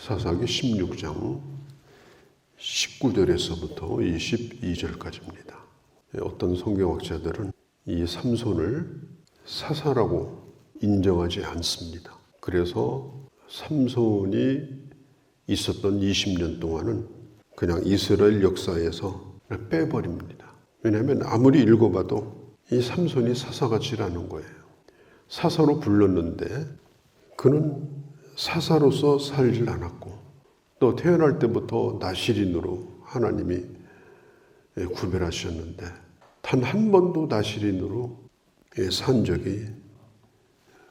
사사기 16장 19절에서부터 22절까지입니다. 어떤 성경학자들은 이 삼손을 사사라고 인정하지 않습니다. 그래서 삼손이 있었던 20년 동안은 그냥 이스라엘 역사에서 빼버립니다. 왜냐하면 아무리 읽어봐도 이 삼손이 사사같지라는 거예요. 사사로 불렀는데 그는 사사로서 살질 않았고 또 태어날 때부터 나실인으로 하나님이 구별하셨는데 단 한 번도 나실인으로 산 적이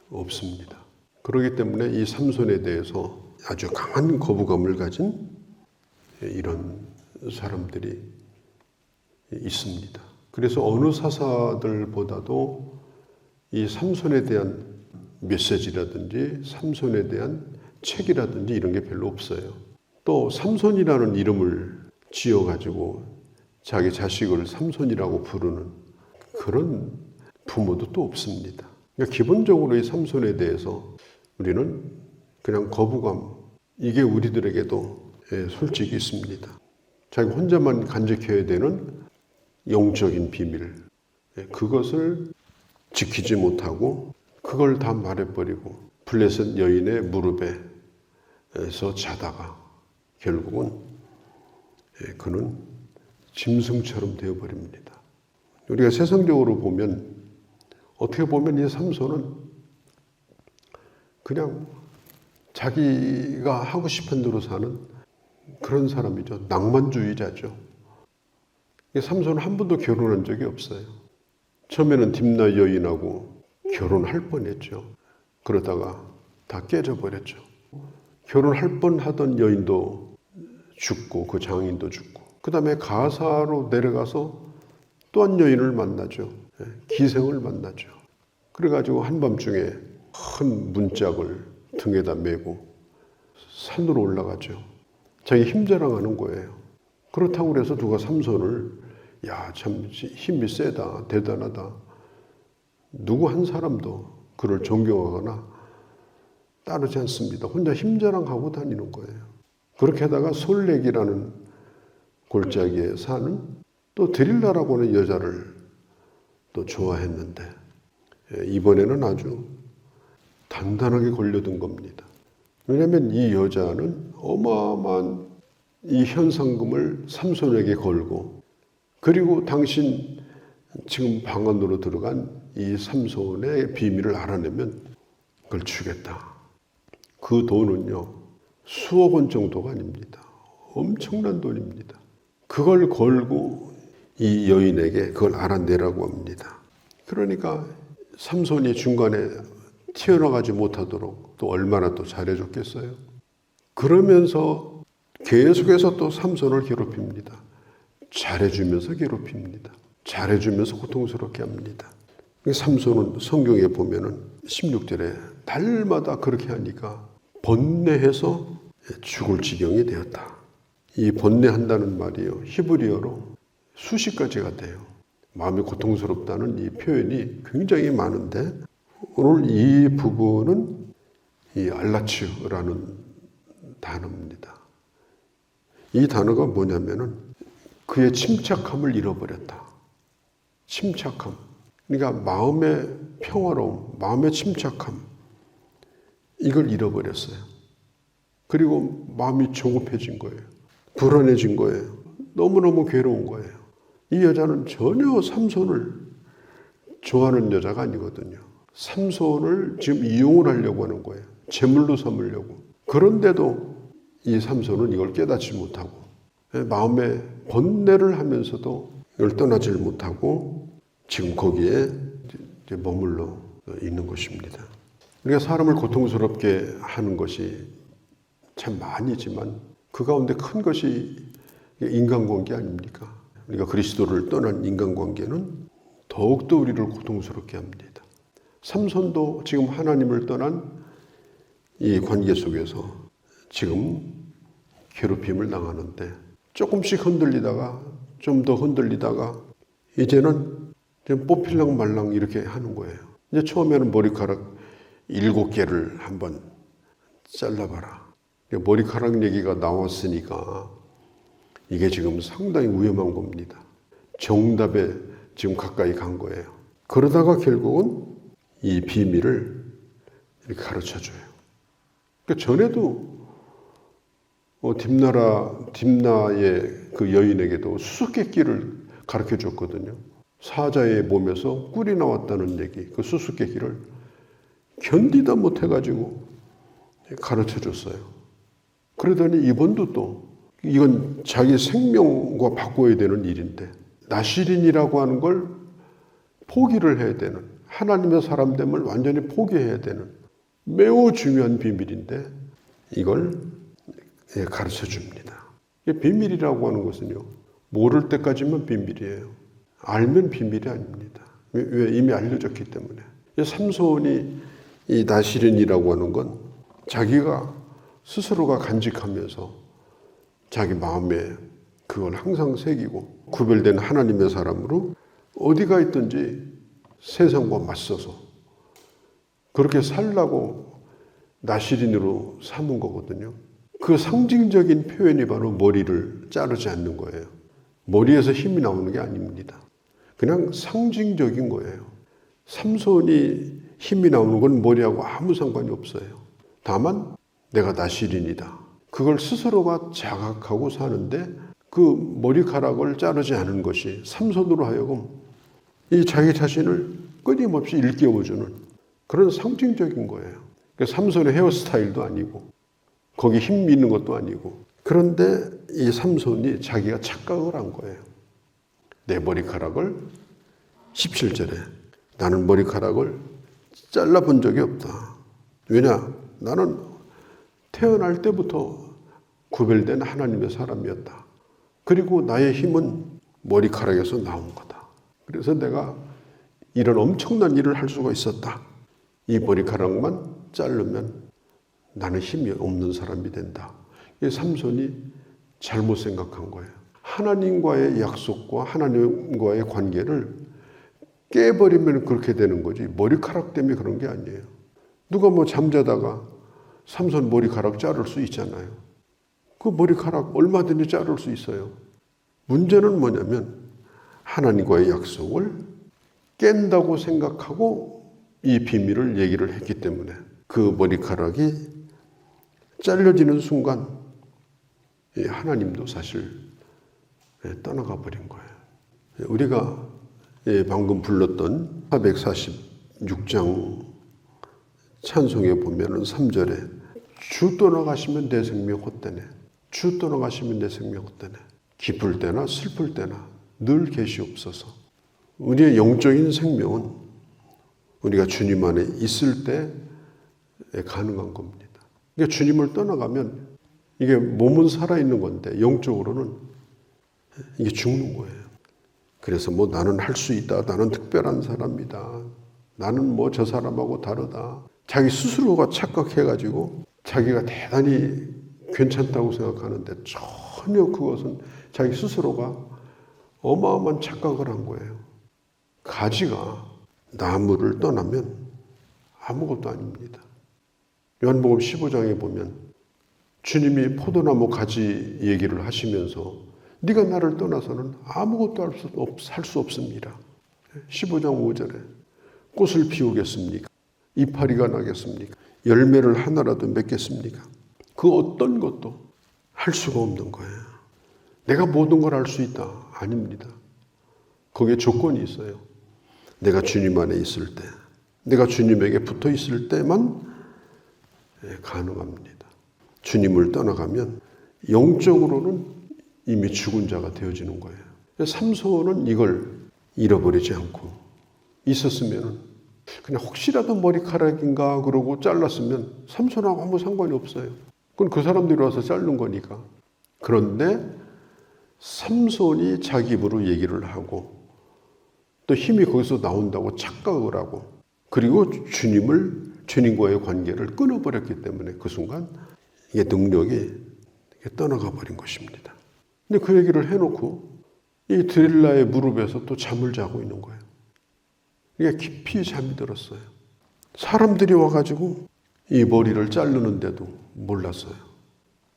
없습니다. 그렇기 때문에 이 삼손에 대해서 아주 강한 거부감을 가진 이런 사람들이 있습니다. 그래서 어느 사사들보다도 이 삼손에 대한 메시지라든지 삼손에 대한 책이라든지 이런 게 별로 없어요. 또 삼손이라는 이름을 지어가지고 자기 자식을 삼손이라고 부르는 그런 부모도 또 없습니다. 그러니까 기본적으로 이 삼손에 대해서 우리는 그냥 거부감, 이게 우리들에게도 솔직히 있습니다. 자기 혼자만 간직해야 되는 영적인 비밀, 그것을 지키지 못하고 그걸 다 말해버리고 블레셋 여인의 무릎에서 자다가 결국은 그는 짐승처럼 되어버립니다. 우리가 세상적으로 보면 어떻게 보면 이 삼손은 그냥 자기가 하고 싶은 대로 사는 그런 사람이죠. 낭만주의자죠. 이 삼손은 한 번도 결혼한 적이 없어요. 처음에는 딥나 여인하고 결혼할 뻔했죠. 그러다가 다 깨져버렸죠. 결혼할 뻔하던 여인도 죽고 그 장인도 죽고 그 다음에 가사로 내려가서 또 한 여인을 만나죠. 기생을 만나죠. 그래가지고 한밤중에 큰 문짝을 등에다 메고 산으로 올라가죠. 자기 힘 자랑하는 거예요. 그렇다고 그래서 누가 삼손을 야, 참 힘이 세다, 대단하다. 누구 한 사람도 그를 존경하거나 따르지 않습니다. 혼자 힘 자랑하고 다니는 거예요. 그렇게 하다가 솔렉이라는 골짜기에 사는 또 드릴라라고 하는 여자를 또 좋아했는데 이번에는 아주 단단하게 걸려든 겁니다. 왜냐하면 이 여자는 어마어마한 이 현상금을 삼손에게 걸고 그리고 당신 지금 방 안으로 들어간 이 삼손의 비밀을 알아내면 그걸 주겠다. 그 돈은요 수억 원 정도가 아닙니다. 엄청난 돈입니다. 그걸 걸고 이 여인에게 그걸 알아내라고 합니다. 그러니까 삼손이 중간에 튀어나가지 못하도록 또 얼마나 또 잘해줬겠어요. 그러면서 계속해서 또 삼손을 괴롭힙니다. 잘해주면서 괴롭힙니다. 잘해주면서 고통스럽게 합니다. 삼손은 성경에 보면은 16절에 달마다 그렇게 하니까 번뇌해서 죽을 지경이 되었다. 이 번뇌한다는 말이요 히브리어로 수십 가지가 돼요. 마음이 고통스럽다는 이 표현이 굉장히 많은데 오늘 이 부분은 이 알라츠라는 단어입니다. 이 단어가 뭐냐면은 그의 침착함을 잃어버렸다. 침착함. 그러니까 마음의 평화로움, 마음의 침착함. 이걸 잃어버렸어요. 그리고 마음이 조급해진 거예요. 불안해진 거예요. 너무너무 괴로운 거예요. 이 여자는 전혀 삼손을 좋아하는 여자가 아니거든요. 삼손을 지금 이용을 하려고 하는 거예요. 제물로 삼으려고. 그런데도 이 삼손은 이걸 깨닫지 못하고 마음에 번뇌를 하면서도 이걸 떠나질 못하고 지금 거기에 이제 머물러 있는 것입니다. 우리가 사람을 고통스럽게 하는 것이 참 많이지만 그 가운데 큰 것이 인간관계 아닙니까? 우리가 그리스도를 떠난 인간관계는 더욱더 우리를 고통스럽게 합니다. 삼손도 지금 하나님을 떠난 이 관계 속에서 지금 괴롭힘을 당하는데 조금씩 흔들리다가 좀 더 흔들리다가 이제는 뽑힐랑 말랑 이렇게 하는 거예요. 이제 처음에는 머리카락 7개를 한번 잘라봐라. 머리카락 얘기가 나왔으니까 이게 지금 상당히 위험한 겁니다. 정답에 지금 가까이 간 거예요. 그러다가 결국은 이 비밀을 이렇게 가르쳐줘요. 그러니까 전에도 딥나의 그 여인에게도 수수께끼를 가르쳐 줬거든요. 사자의 몸에서 꿀이 나왔다는 얘기, 그 수수께끼를 견디다 못해가지고 가르쳐 줬어요. 그러더니 이번도 또 이건 자기 생명과 바꿔야 되는 일인데 나시린이라고 하는 걸 포기를 해야 되는, 하나님의 사람됨을 완전히 포기해야 되는 매우 중요한 비밀인데 이걸 가르쳐 줍니다. 비밀이라고 하는 것은요, 모를 때까지만 비밀이에요. 알면 비밀이 아닙니다. 왜? 이미 알려졌기 때문에. 삼손이 이 나시린이라고 하는 건 자기가 스스로가 간직하면서 자기 마음에 그걸 항상 새기고 구별된 하나님의 사람으로 어디가 있든지 세상과 맞서서 그렇게 살라고 나시린으로 삼은 거거든요. 그 상징적인 표현이 바로 머리를 자르지 않는 거예요. 머리에서 힘이 나오는 게 아닙니다. 그냥 상징적인 거예요. 삼손이 힘이 나오는 건 머리하고 아무 상관이 없어요. 다만 내가 나시린이다. 그걸 스스로가 자각하고 사는데 그 머리카락을 자르지 않은 것이 삼손으로 하여금 이 자기 자신을 끊임없이 일깨워주는 그런 상징적인 거예요. 그러니까 삼손의 헤어스타일도 아니고 거기 힘 있는 것도 아니고, 그런데 이 삼손이 자기가 착각을 한 거예요. 내 머리카락을 17절에 나는 머리카락을 잘라본 적이 없다. 왜냐? 나는 태어날 때부터 구별된 하나님의 사람이었다. 그리고 나의 힘은 머리카락에서 나온 거다. 그래서 내가 이런 엄청난 일을 할 수가 있었다. 이 머리카락만 자르면 나는 힘이 없는 사람이 된다. 이 삼손이 잘못 생각한 거예요. 하나님과의 약속과 하나님과의 관계를 깨버리면 그렇게 되는 거지, 머리카락 때문에 그런 게 아니에요. 누가 뭐 잠자다가 삼손 머리카락 자를 수 있잖아요. 그 머리카락 얼마든지 자를 수 있어요. 문제는 뭐냐면 하나님과의 약속을 깬다고 생각하고 이 비밀을 얘기를 했기 때문에 그 머리카락이 잘려지는 순간 하나님도 사실 떠나가 버린 거예요. 우리가 방금 불렀던 446장 찬송에 보면은 3절에 주 떠나가시면 내 생명 헛되네. 주 떠나가시면 내 생명 헛되네. 기쁠 때나 슬플 때나 늘 계시옵소서. 우리의 영적인 생명은 우리가 주님 안에 있을 때 가능한 겁니다. 그러니까 주님을 떠나가면 이게 몸은 살아있는 건데 영적으로는 이게 죽는 거예요. 그래서 뭐 나는 할 수 있다. 나는 특별한 사람이다. 나는 뭐 저 사람하고 다르다. 자기 스스로가 착각해가지고 자기가 대단히 괜찮다고 생각하는데 전혀 그것은 자기 스스로가 어마어마한 착각을 한 거예요. 가지가 나무를 떠나면 아무것도 아닙니다. 요한복음 15장에 보면 주님이 포도나무 가지 얘기를 하시면서 네가 나를 떠나서는 아무것도 할 수 없습니다. 15장 5절에 꽃을 피우겠습니까? 이파리가 나겠습니까? 열매를 하나라도 맺겠습니까? 그 어떤 것도 할 수가 없는 거예요. 내가 모든 걸 할 수 있다? 아닙니다. 거기에 조건이 있어요. 내가 주님 안에 있을 때, 내가 주님에게 붙어 있을 때만 가능합니다. 주님을 떠나가면 영적으로는 이미 죽은 자가 되어지는 거예요. 삼손은 이걸 잃어버리지 않고 있었으면 그냥 혹시라도 머리카락인가 그러고 잘랐으면 삼손하고 아무 상관이 없어요. 그건 그 사람들이 와서 자른 거니까. 그런데 삼손이 자기 입으로 얘기를 하고 또 힘이 거기서 나온다고 착각을 하고 그리고 주님과의 관계를 끊어버렸기 때문에 그 순간 이게 능력이 떠나가 버린 것입니다. 근데 그 얘기를 해놓고 이 드릴라의 무릎에서 또 잠을 자고 있는 거예요. 이게 깊이 잠이 들었어요. 사람들이 와가지고 이 머리를 자르는데도 몰랐어요.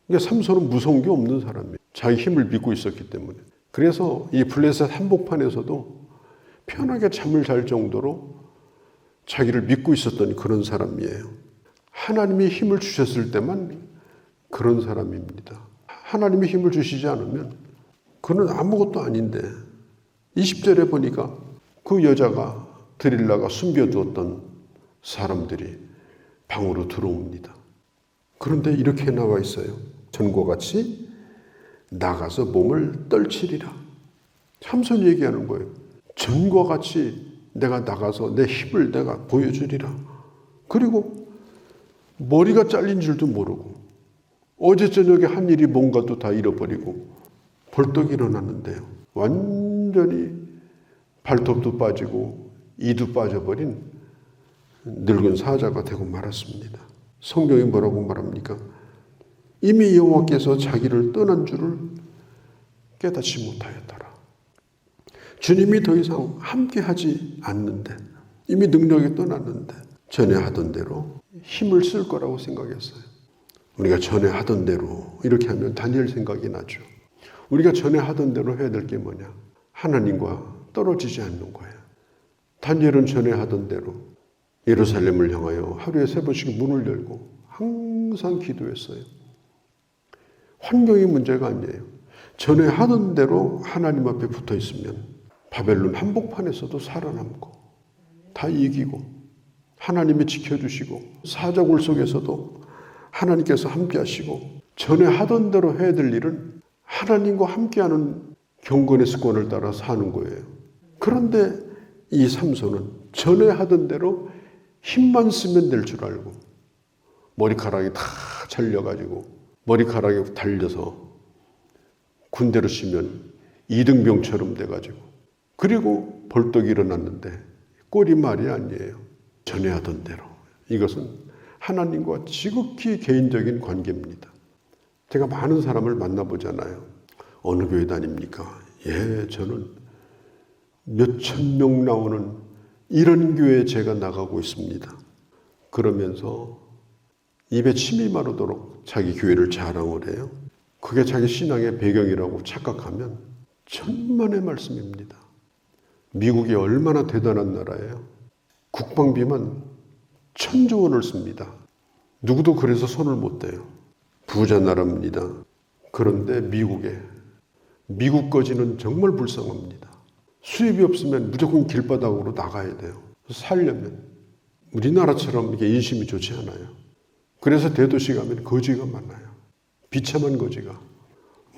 그러니까 삼손은 무서운 게 없는 사람이에요. 자기 힘을 믿고 있었기 때문에. 그래서 이 블레셋 한복판에서도 편하게 잠을 잘 정도로 자기를 믿고 있었던 그런 사람이에요. 하나님이 힘을 주셨을 때만 그런 사람입니다. 하나님이 힘을 주시지 않으면 그는 아무것도 아닌데 20절에 보니까 그 여자가 드릴라가 숨겨두었던 사람들이 방으로 들어옵니다. 그런데 이렇게 나와 있어요. 전과 같이 나가서 몸을 떨치리라. 삼손이 얘기하는 거예요. 전과 같이 내가 나가서 내 힘을 내가 보여주리라. 그리고 머리가 잘린 줄도 모르고 어제 저녁에 한 일이 뭔가도 다 잃어버리고 벌떡 일어났는데요. 완전히 발톱도 빠지고 이도 빠져버린 늙은 사자가 되고 말았습니다. 성경이 뭐라고 말합니까? 이미 여호와께서 자기를 떠난 줄을 깨닫지 못하였더라. 주님이 더 이상 함께하지 않는데 이미 능력이 떠났는데 전에 하던 대로 힘을 쓸 거라고 생각했어요. 우리가 전에 하던 대로 이렇게 하면 다니엘 생각이 나죠. 우리가 전에 하던 대로 해야 될 게 뭐냐? 하나님과 떨어지지 않는 거예요. 다니엘은 전에 하던 대로 예루살렘을 향하여 하루에 3번씩 문을 열고 항상 기도했어요. 환경이 문제가 아니에요. 전에 하던 대로 하나님 앞에 붙어 있으면 바벨론 한복판에서도 살아남고 다 이기고 하나님이 지켜주시고 사자굴 속에서도 하나님께서 함께 하시고 전에 하던 대로 해야 될 일은 하나님과 함께하는 경건의 습관을 따라 사는 거예요. 그런데 이 삼손은 전에 하던 대로 힘만 쓰면 될 줄 알고 머리카락이 다 잘려가지고 머리카락이 달려서 군대로 치면 이등병처럼 돼가지고 그리고 벌떡 일어났는데 꼴이 말이 아니에요. 전에 하던 대로. 이것은 하나님과 지극히 개인적인 관계입니다. 제가 많은 사람을 만나보잖아요. 어느 교회 다닙니까? 예, 저는 몇천 명 나오는 이런 교회에 제가 나가고 있습니다. 그러면서 입에 침이 마르도록 자기 교회를 자랑을 해요. 그게 자기 신앙의 배경이라고 착각하면 천만의 말씀입니다. 미국이 얼마나 대단한 나라예요. 국방비만 1,000조 원을 씁니다. 누구도 그래서 손을 못 대요. 부자 나라입니다. 그런데 미국 거지는 정말 불쌍합니다. 수입이 없으면 무조건 길바닥으로 나가야 돼요. 살려면 우리나라처럼 이게 인심이 좋지 않아요. 그래서 대도시 가면 거지가 많아요. 비참한 거지가.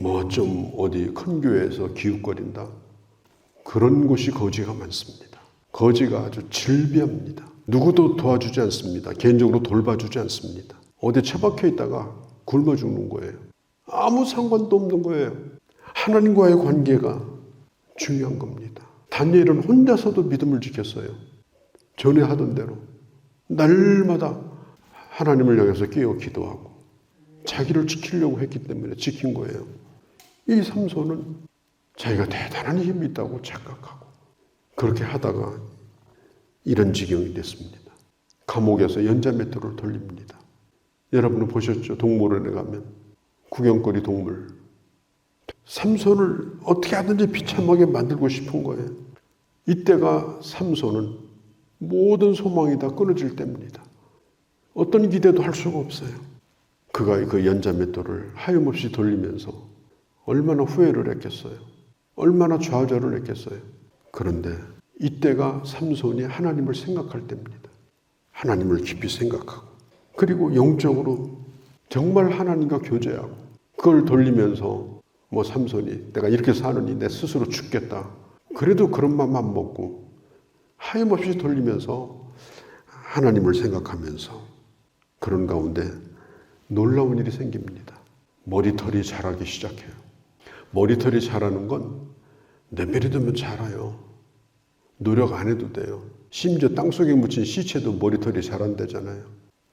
뭐 좀 어디 큰 교회에서 기웃거린다. 그런 곳이 거지가 많습니다. 거지가 아주 질비합니다. 누구도 도와주지 않습니다. 개인적으로 돌봐주지 않습니다. 어디 처박혀 있다가 굶어 죽는 거예요. 아무 상관도 없는 거예요. 하나님과의 관계가 중요한 겁니다. 다니엘은 혼자서도 믿음을 지켰어요. 전에 하던 대로 날마다 하나님을 향해서 깨어 기도하고 자기를 지키려고 했기 때문에 지킨 거예요. 이 삼손은 자기가 대단한 힘이 있다고 착각하고 그렇게 하다가 이런 지경이 됐습니다. 감옥에서 연자맷돌을 돌립니다. 여러분은 보셨죠? 동물원에 가면 구경거리 동물. 삼손을 어떻게 하든지 비참하게 만들고 싶은 거예요. 이때가 삼손은 모든 소망이 다 끊어질 때입니다. 어떤 기대도 할 수가 없어요. 그가 그 연자맷돌을 하염없이 돌리면서 얼마나 후회를 했겠어요. 얼마나 좌절을 했겠어요. 그런데 이때가 삼손이 하나님을 생각할 때입니다. 하나님을 깊이 생각하고 그리고 영적으로 정말 하나님과 교제하고 그걸 돌리면서 뭐 삼손이 내가 이렇게 사느니 내 스스로 죽겠다. 그래도 그런 마음 안 먹고 하염없이 돌리면서 하나님을 생각하면서 그런 가운데 놀라운 일이 생깁니다. 머리털이 자라기 시작해요. 머리털이 자라는 건 레벨이 되면 자라요. 노력 안 해도 돼요. 심지어 땅속에 묻힌 시체도 머리털이 자란다잖아요.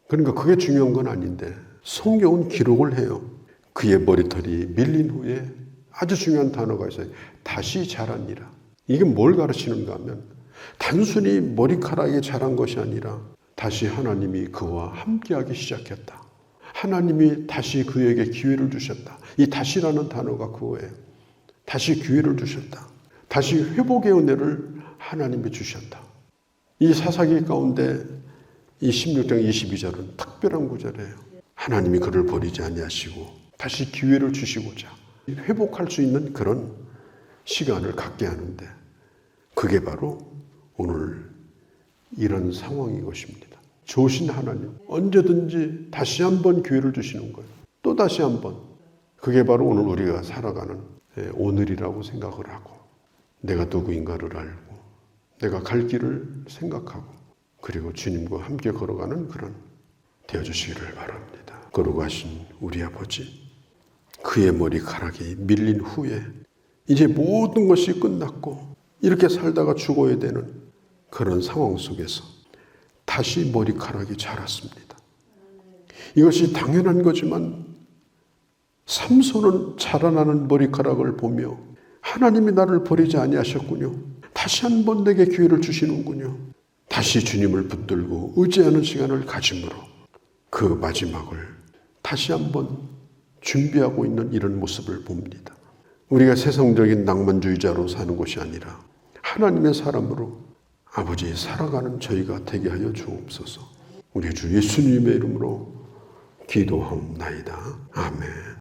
그러니까 그게 중요한 건 아닌데 성경은 기록을 해요. 그의 머리털이 밀린 후에 아주 중요한 단어가 있어요. 다시 자라니라. 이게 뭘 가르치는가 하면 단순히 머리카락이 자란 것이 아니라 다시 하나님이 그와 함께하기 시작했다. 하나님이 다시 그에게 기회를 주셨다. 이 다시라는 단어가 그거예요. 다시 기회를 주셨다. 다시 회복의 은혜를 하나님이 주셨다. 이 사사기 가운데 이 16장 22절은 특별한 구절이에요. 하나님이 그를 버리지 아니하시고 다시 기회를 주시고자 회복할 수 있는 그런 시간을 갖게 하는데, 그게 바로 오늘 이런 상황인 것입니다. 좋으신 하나님, 언제든지 다시 한번 기회를 주시는 거예요. 또 다시 한번. 그게 바로 오늘 우리가 살아가는 오늘이라고 생각을 하고, 내가 누구인가를 알고, 내가 갈 길을 생각하고, 그리고 주님과 함께 걸어가는 그런 되어주시기를 바랍니다. 걸어가신 우리 아버지, 그의 머리카락이 밀린 후에 이제 모든 것이 끝났고 이렇게 살다가 죽어야 되는 그런 상황 속에서 다시 머리카락이 자랐습니다. 이것이 당연한 거지만 삼손은 자라나는 머리카락을 보며 하나님이 나를 버리지 아니하셨군요. 다시 한번 내게 기회를 주시는군요. 다시 주님을 붙들고 의지하는 시간을 가짐으로 그 마지막을 다시 한번 준비하고 있는 이런 모습을 봅니다. 우리가 세상적인 낭만주의자로 사는 것이 아니라 하나님의 사람으로 아버지 살아가는 저희가 되게 하여 주옵소서. 우리 주 예수님의 이름으로 기도하옵나이다. 아멘.